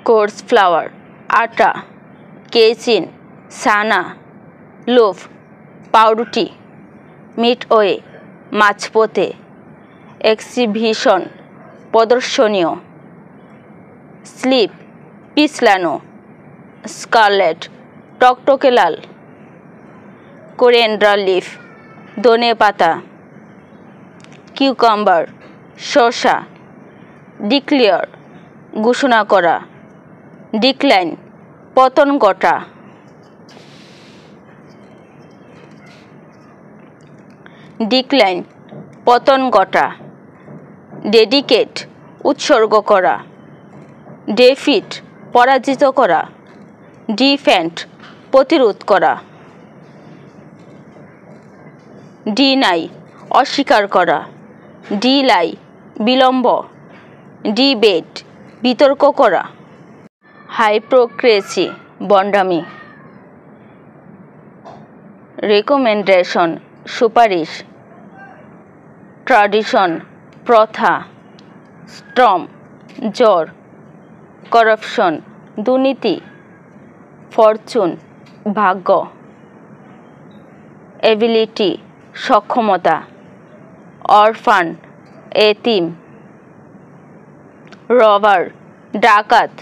course flower, আটা, casein, সানা, লোভ, পাউরুটি, মিডওয়ে, মাঝপথে, এক্সিবিশন, প্রদর্শনীয়, স্লিপ, পিছলানো, স্কারলেট, টকটকে লাল, কোরিয়েন্ডার লিফ, ধনে পাতা, কিউকাম্বার, শসা, ডিক্লেয়ার, ঘোষণা করা, ডিক্লাইন, পতন ঘটা, ডিক্লাইন, পতন ঘটা, ডেডিকেট, উৎসর্গ করা, ডেফিট, পরাজিত করা, ডিফেন্ড, প্রতিরোধ করা, ডিনাই, অস্বীকার করা, ডিলাই, বিলম্ব, ডিবেট, বিতর্ক করা, হাইপোক্রেসি, ভণ্ডামি, রেকমেন্ডেশন, সুপারিশ, ট্র্যাডিশন, প্রথা, স্টর্ম, জ্বর, করাপশন, দুর্নীতি, ফরচুন, ভাগ্য, এবিলিটি, সক্ষমতা, অরফান, এতিম, রবার, ডাকাত,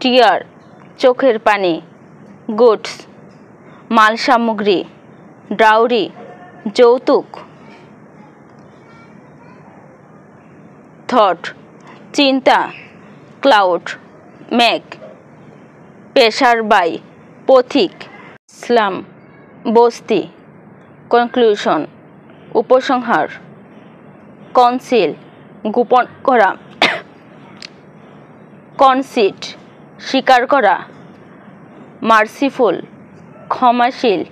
টিয়ার, চোখের পানি, গুডস, মাল সামগ্রী, ডাউরি, যৌতুক, থট, চিন্তা, ক্লাউড, মেঘ, পেশার বাই, পথিক, স্লাম, বস্তি, কনক্লুশন, উপসংহার, কনসিল, গোপন করা, কনসিট, স্বীকার করা, মার্সিফুল, ক্ষমাশীল,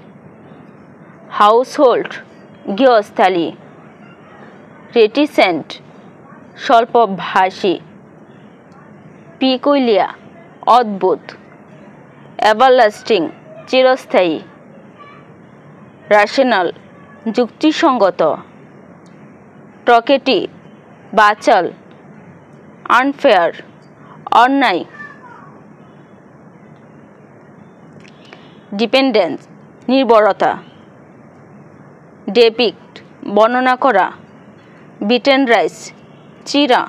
হাউসহোল্ড, গৃহস্থালী, রেটিসেন্ট, স্বল্পভাষী, পিকুলিয়া, অদ্ভুত, এভারলাস্টিং, চিরস্থায়ী, রেশনাল, যুক্তিসঙ্গত, টকেটিভ, বাচাল, আনফেয়ার, অন্যায়, ডিপেন্ডেন্স, নির্ভরতা, ডেপিক্ট, বর্ণনা করা, বিটেন রাইস, চিরা,